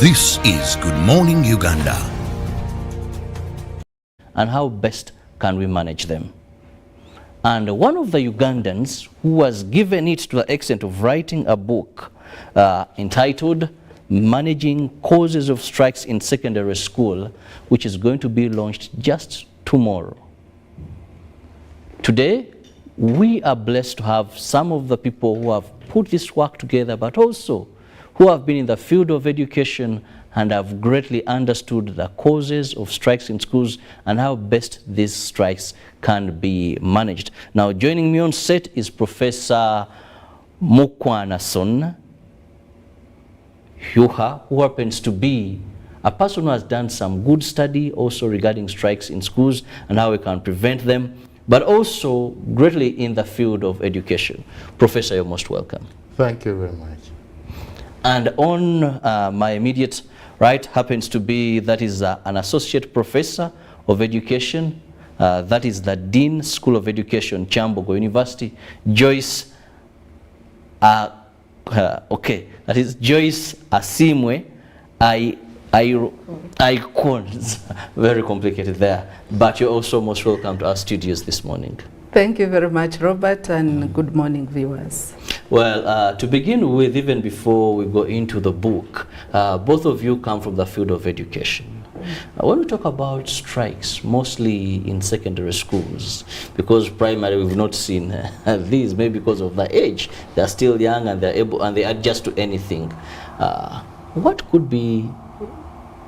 This is Good Morning Uganda. And how best can we manage them? And one of the Ugandans who was given it to the extent of writing a book entitled Managing Causes of Strikes in Secondary School, which is going to be launched just tomorrow. Today, we are blessed to have some of the people who have put this work together, but also who have been in the field of education and have greatly understood the causes of strikes in schools and how best these strikes can be managed. Now, joining me on set is Professor Mukwanason Hyuha, who happens to be a person who has done some good study also regarding strikes in schools and how we can prevent them, but also greatly in the field of education. Professor, you're most welcome. Thank you very much. And on my immediate right happens to be, that is an associate professor of education, that is the Dean School of Education, Kyambogo University, Joyce, that is Joyce Asimwe Icons. Very complicated there, but you're also most welcome to our studios this morning. Thank you very much, Robert, and good morning, viewers. Well, to begin with, even before we go into the book, both of you come from the field of education. When we talk about strikes, mostly in secondary schools, because primary we've not seen these, maybe because of the age. They're still young and they're able and they adjust to anything. What could be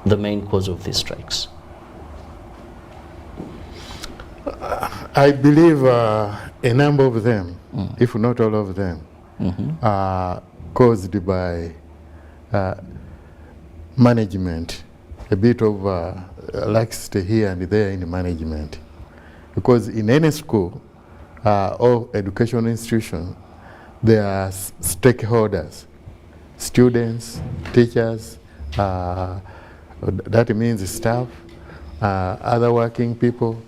the main cause of these strikes? I believe a number of them, if not all of them, are caused by management, a bit of laxity here and there in management. Because in any school or educational institution, there are stakeholders, students, teachers, that means staff, other working people,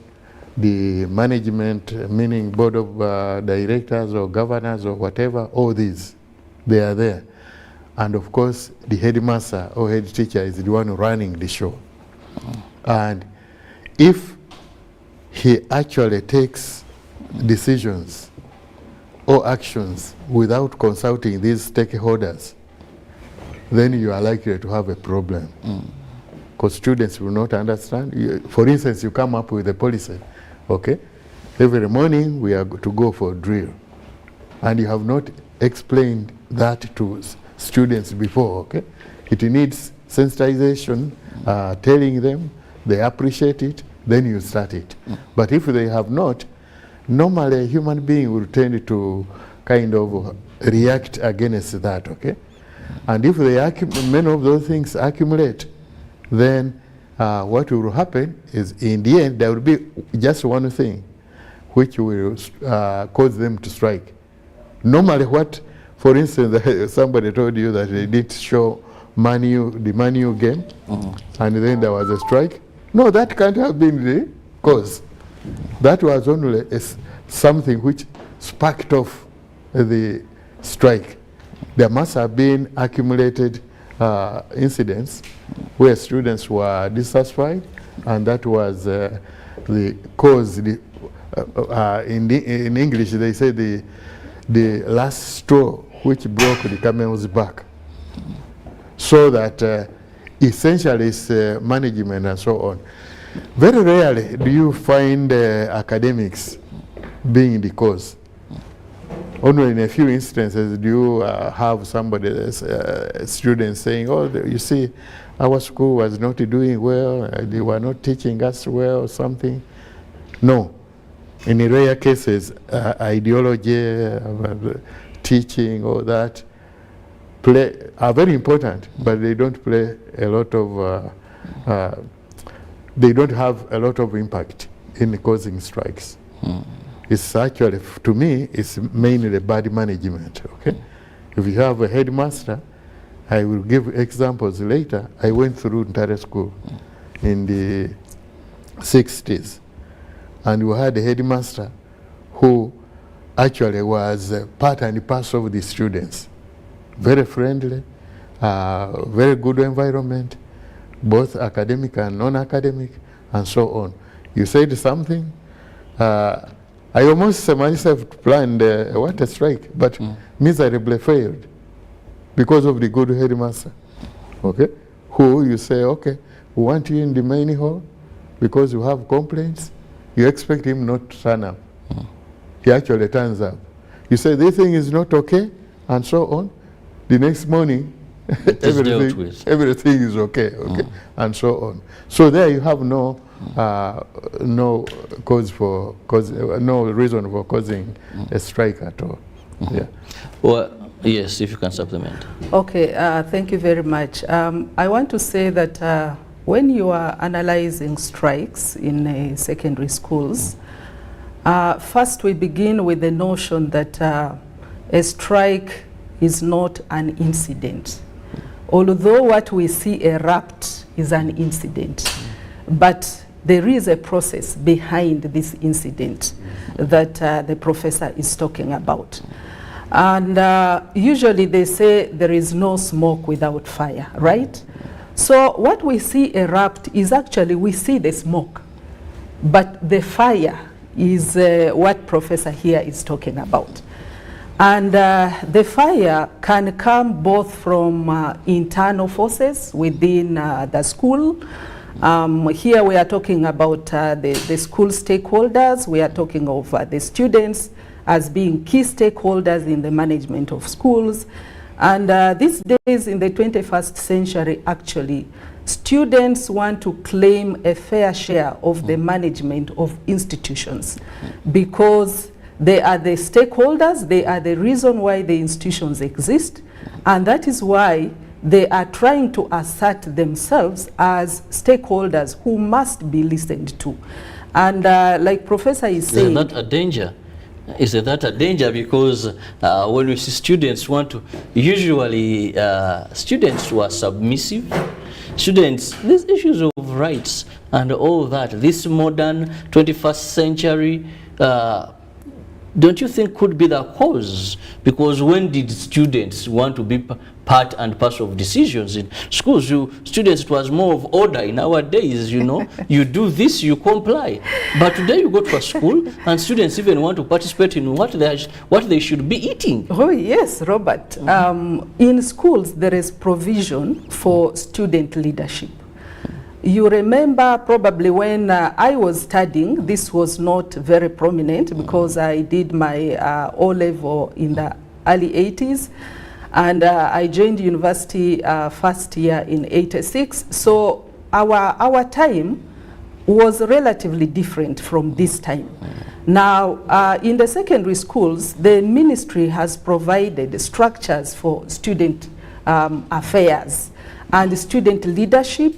the management, meaning board of directors or governors or whatever, all these, they are there. And of course, the headmaster or head teacher is the one running the show. And if he actually takes decisions or actions without consulting these stakeholders, then you are likely to have a problem. Because students will not understand. For instance, you come up with a policy. Okay, every morning we are to go for drill, and you have not explained that to students before. Okay, it needs sensitization, telling them, they appreciate it, then you start it. But if they have not, normally a human being will tend to kind of react against that. Okay, and if many of those things accumulate, then what will happen is, in the end, there will be just one thing which will cause them to strike. Normally what, for instance, somebody told you that they did show the Manu game, and then there was a strike. No, that can't have been the cause. That was only something which sparked off the strike. There must have been accumulated incidents where students were dissatisfied, and that was the cause. In English, they say the last straw which broke the camel's back. So that essentially it's management and so on. Very rarely do you find academics being the cause. Only in a few instances do you have somebody, students saying, oh, you see, our school was not doing well, they were not teaching us well or something. No. In rare cases, ideology, teaching, all that are very important, but they don't play a lot of, they don't have a lot of impact in causing strikes. It's actually, to me, it's mainly bad management, okay? If you have a headmaster, I will give examples later. I went through Ntare School in the 60s, and we had a headmaster who actually was part and parcel of the students. Very friendly, very good environment, both academic and non-academic, and so on. You said something. I almost myself planned a strike, but miserably failed because of the good headmaster. Okay, who you say, okay, we want you in the main hall because you have complaints. You expect him not to turn up. He actually turns up. You say this thing is not okay, and so on. The next morning, everything is okay, and so on. So there you have no no reason for causing a strike at all. Yeah. Well, yes, if you can supplement. Okay, thank you very much. I want to say that when you are analyzing strikes in secondary schools, first we begin with the notion that a strike is not an incident. Although what we see erupt is an incident, but there is a process behind this incident that the professor is talking about. And usually they say there is no smoke without fire, right? So what we see erupt is actually we see the smoke, but the fire is what professor here is talking about. And the fire can come both from internal forces within the school. Here we are talking about the school stakeholders. We are talking of the students as being key stakeholders in the management of schools. And these days in the 21st century, actually, students want to claim a fair share of the management of institutions because they are the stakeholders, they are the reason why the institutions exist, and that is why they are trying to assert themselves as stakeholders who must be listened to. And like Professor is saying... Is that a danger? Is that a danger? Because when we see students want to, usually students who are submissive, students, these issues of rights and all that, this modern 21st century, don't you think could be the cause? Because when did students want to be part and parcel of decisions in schools? Students, it was more of order. In our days, you know, you do this, you comply. But today you go to a school and students even want to participate in what they should be eating. Oh yes, Robert. In schools there is provision for student leadership. You remember probably when I was studying, this was not very prominent because I did my O-level in the early 80s, and I joined university first year in 86. So our time was relatively different from this time. Now, in the secondary schools, the ministry has provided structures for student affairs and student leadership,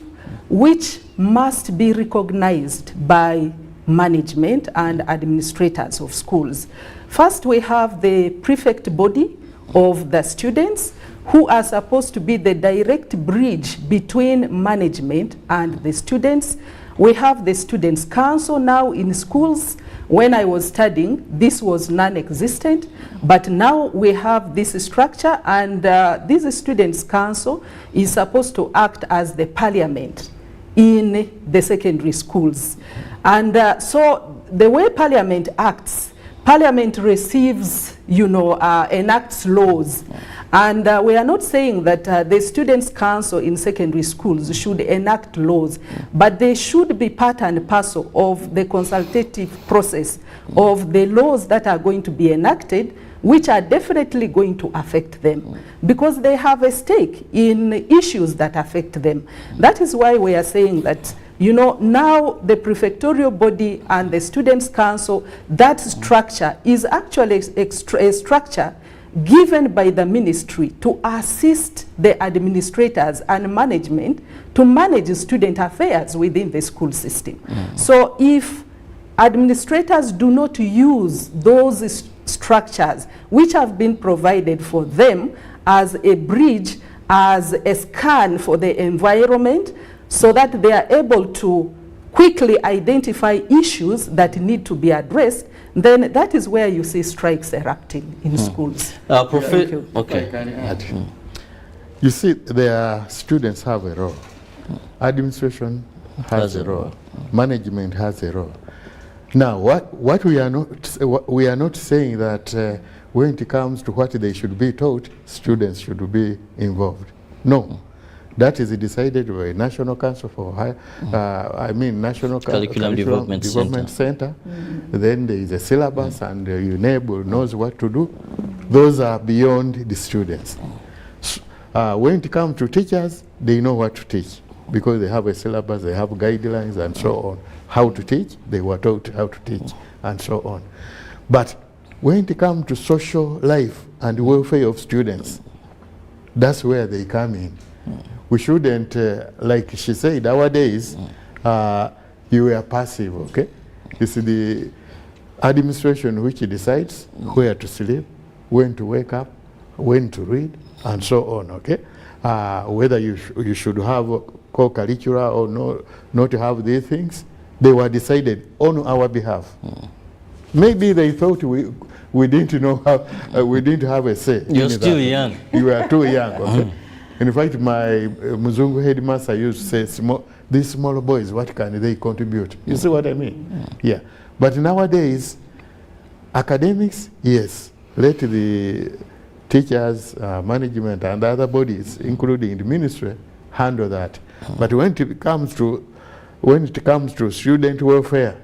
which must be recognized by management and administrators of schools. First, we have the prefect body of the students who are supposed to be the direct bridge between management and the students. We have the Students' Council now in schools. When I was studying, this was non-existent, but now we have this structure, and this Students' Council is supposed to act as the parliament in the secondary schools. And so the way parliament acts, parliament receives, you know, enacts laws. And we are not saying that the Students' Council in secondary schools should enact laws, but they should be part and parcel of the consultative process of the laws that are going to be enacted, which are definitely going to affect them because they have a stake in issues that affect them. That is why we are saying that, you know, now the prefectorial body and the Students' Council, that structure is actually a structure given by the ministry to assist the administrators and management to manage student affairs within the school system. So if administrators do not use those structures which have been provided for them as a bridge, as a scan for the environment, so that they are able to quickly identify issues that need to be addressed, then that is where you see strikes erupting in schools. Okay. You see, their students have a role. Administration has a role. Management has a role. Now, what we are not saying that when it comes to what they should be taught, students should be involved. No. That is decided by National Council for National Curriculum Development Center. Then there is a syllabus and UNEB knows what to do. Those are beyond the students. When it comes to teachers, they know what to teach because they have a syllabus, they have guidelines and so on. How to teach, they were taught how to teach and so on. But when it comes to social life and welfare of students, that's where they come in. We shouldn't, like she said, nowadays, you were passive, okay? It's the administration which decides where to sleep, when to wake up, when to read, and so on, okay? Whether you should have co-curricula or not have these things, they were decided on our behalf. Maybe they thought we didn't know how, we didn't have a say. You're still young. You are too young, okay? In fact, my Muzungu headmaster used to say, these small boys, what can they contribute? You see what I mean? Yeah. But nowadays, academics, yes, let the teachers, management, and other bodies, including the ministry, handle that. But when it comes to student welfare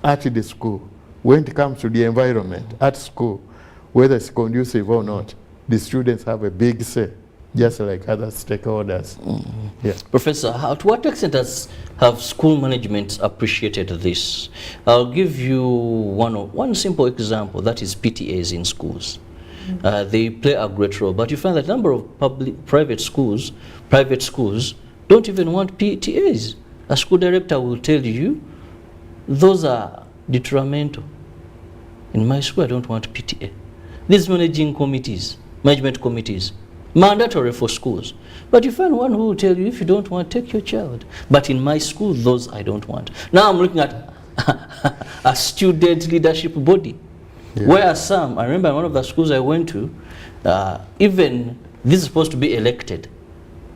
at the school, when it comes to the environment at school, whether it's conducive or not, the students have a big say, just like other stakeholders. Yeah. Professor, to what extent have school management appreciated this? I'll give you one simple example, that is PTAs in schools. They play a great role, but you find that a number of private schools don't even want PTAs. A school director will tell you, those are detrimental. In my school, I don't want PTA. These management committees, mandatory for schools. But you find one who will tell you, if you don't want, take your child. But in my school, those I don't want. Now I'm looking at a student leadership body. Yeah. Where some, I remember one of the schools I went to, even this is supposed to be elected.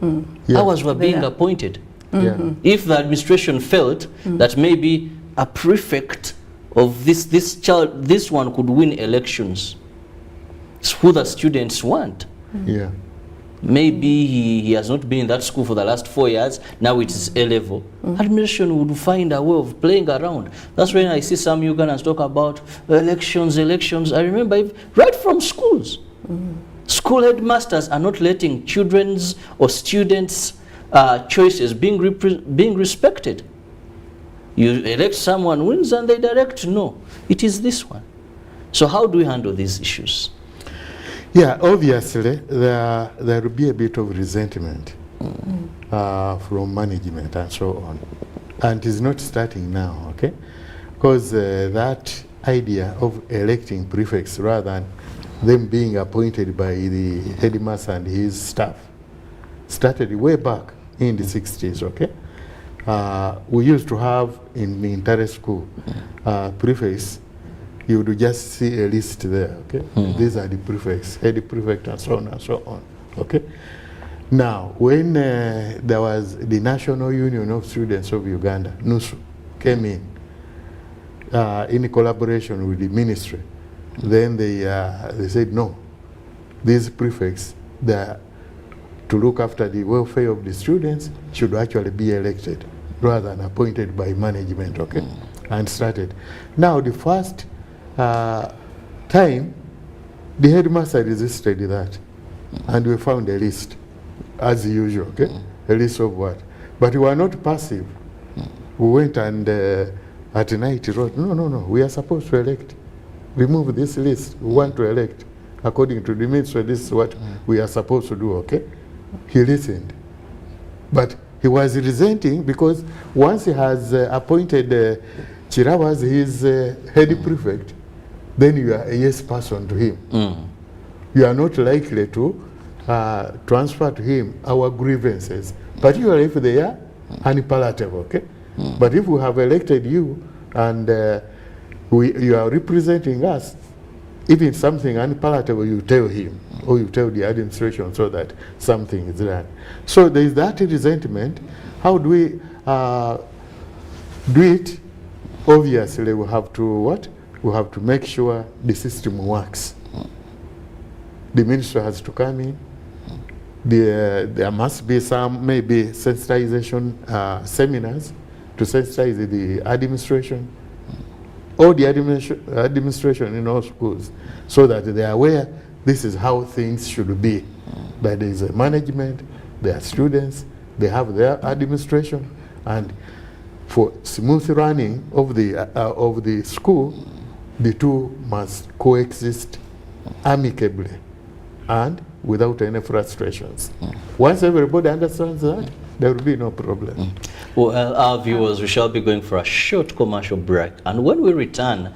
Yeah. Ours were being appointed. Yeah. If the administration felt that maybe a prefect of this one could win elections, it's who the students want. Yeah. Maybe he has not been in that school for the last 4 years, now it is A level. Administration would find a way of playing around. That's when I see some Ugandans talk about elections. I remember right from schools. School headmasters are not letting children's or students' choices being respected. You elect someone wins and they direct, no, it is this one. So how do we handle these issues? Yeah, obviously there will be a bit of resentment from management and so on. And it's not starting now, okay? Because that idea of electing prefects rather than them being appointed by the headmaster and his staff started way back in the 60s, okay? We used to have in the entire school prefects. You would just see a list there, okay? These are the prefects, head prefect, and so on and so on, okay? Now, when there was the National Union of Students of Uganda, NUSU, came in collaboration with the ministry, then they said, no, these prefects, to look after the welfare of the students, should actually be elected rather than appointed by management, okay? And started. Now, the first time, the headmaster resisted that, and we found a list, as usual, okay? A list of what? But we were not passive. We went and at night wrote, no, we are supposed to elect. Remove this list, we want to elect. According to the ministry, this is what we are supposed to do, okay? He listened. But he was resenting because once he has appointed Chirawa as his head prefect, then you are a yes person to him. You are not likely to transfer to him our grievances, particularly if they are unpalatable, okay? But if we have elected you and you are representing us, even something unpalatable, you tell him, or you tell the administration, so that something is done. So there is that resentment. How do we do it? Obviously, we have to what? We have to make sure the system works. The minister has to come in. There must be some maybe sensitization seminars to sensitize the administration, or the administration in all schools, so that they are aware this is how things should be. That there is a management, there are students, they have their administration, and for smooth running of the school, the two must coexist amicably and without any frustrations. Once everybody understands that, there will be no problem. Well, our viewers, we shall be going for a short commercial break. And when we return,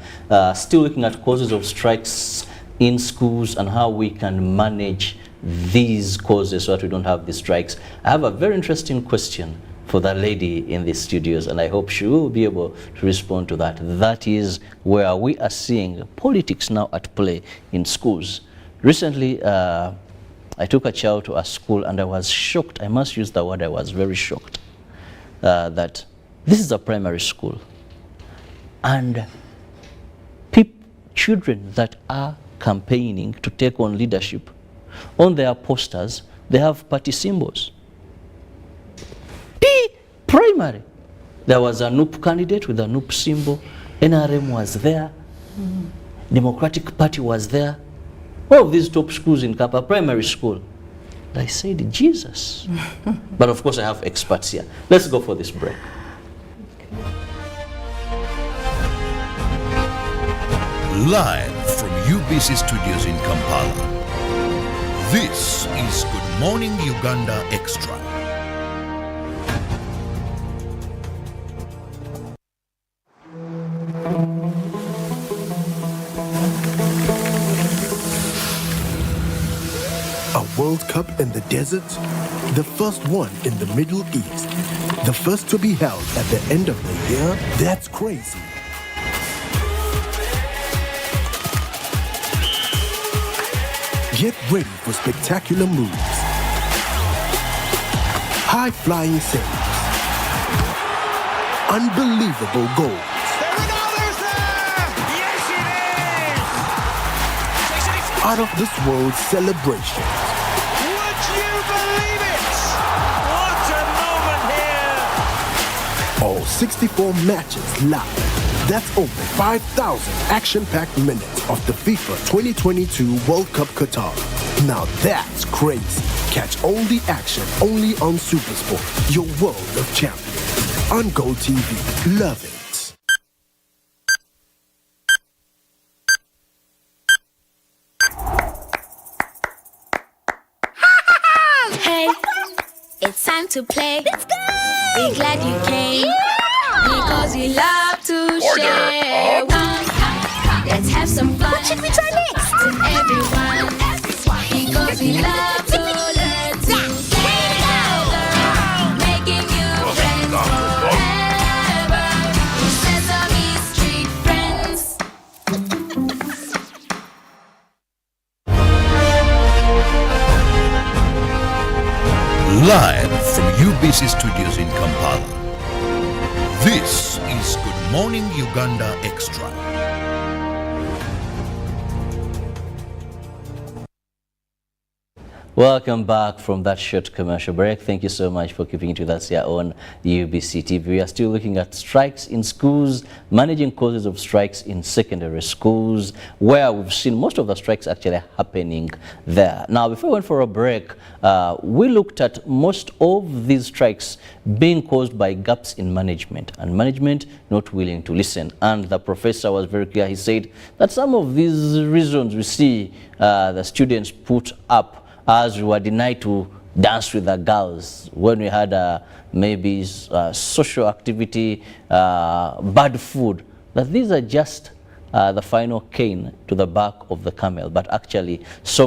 still looking at causes of strikes in schools and how we can manage these causes so that we don't have these strikes. I have a very interesting question for that lady in the studios, and I hope she will be able to respond to that. That is where we are seeing politics now at play in schools. Recently, I took a child to a school and I was shocked. I must use the word, I was very shocked that this is a primary school, and children that are campaigning to take on leadership, on their posters, they have party symbols. Primary. There was a NUP candidate with a NUP symbol. NRM was there. Democratic Party was there. All of these top schools in Kapa, primary school. I said, Jesus. But of course I have experts here. Let's go for this break. Live from UBC Studios in Kampala. This is Good Morning Uganda Extra. A World Cup in the desert? The first one in the Middle East. The first to be held at the end of the year? That's crazy. Get ready for spectacular moves, high-flying saves, unbelievable goals, out-of-this-world celebrations. Would you believe it? What a moment here! All 64 matches live. That's over 5,000 action-packed minutes of the FIFA 2022 World Cup Qatar. Now that's crazy. Catch all the action only on SuperSport, your world of champions. On Go TV. Love it. Hey, it's time to play. Let's go! Be glad you came. Because we love to share. Let's have some fun. What should we try next? With everyone. Because we love to learn together. Making new friends forever. Sesame Street friends. Live from UBC Studios in Kampala. This is Good Morning Uganda Extra. Welcome back from that short commercial break. Thank you so much for keeping it with us here on UBC TV. We are still looking at strikes in schools, managing causes of strikes in secondary schools, where we've seen most of the strikes actually happening there. Now, before we went for a break, we looked at most of these strikes being caused by gaps in management, and management not willing to listen. And the professor was very clear. He said that some of these reasons we see the students put up as we were denied to dance with the girls when we had maybe social activity, bad food, that these are just the final cane to the back of the camel, but actually so much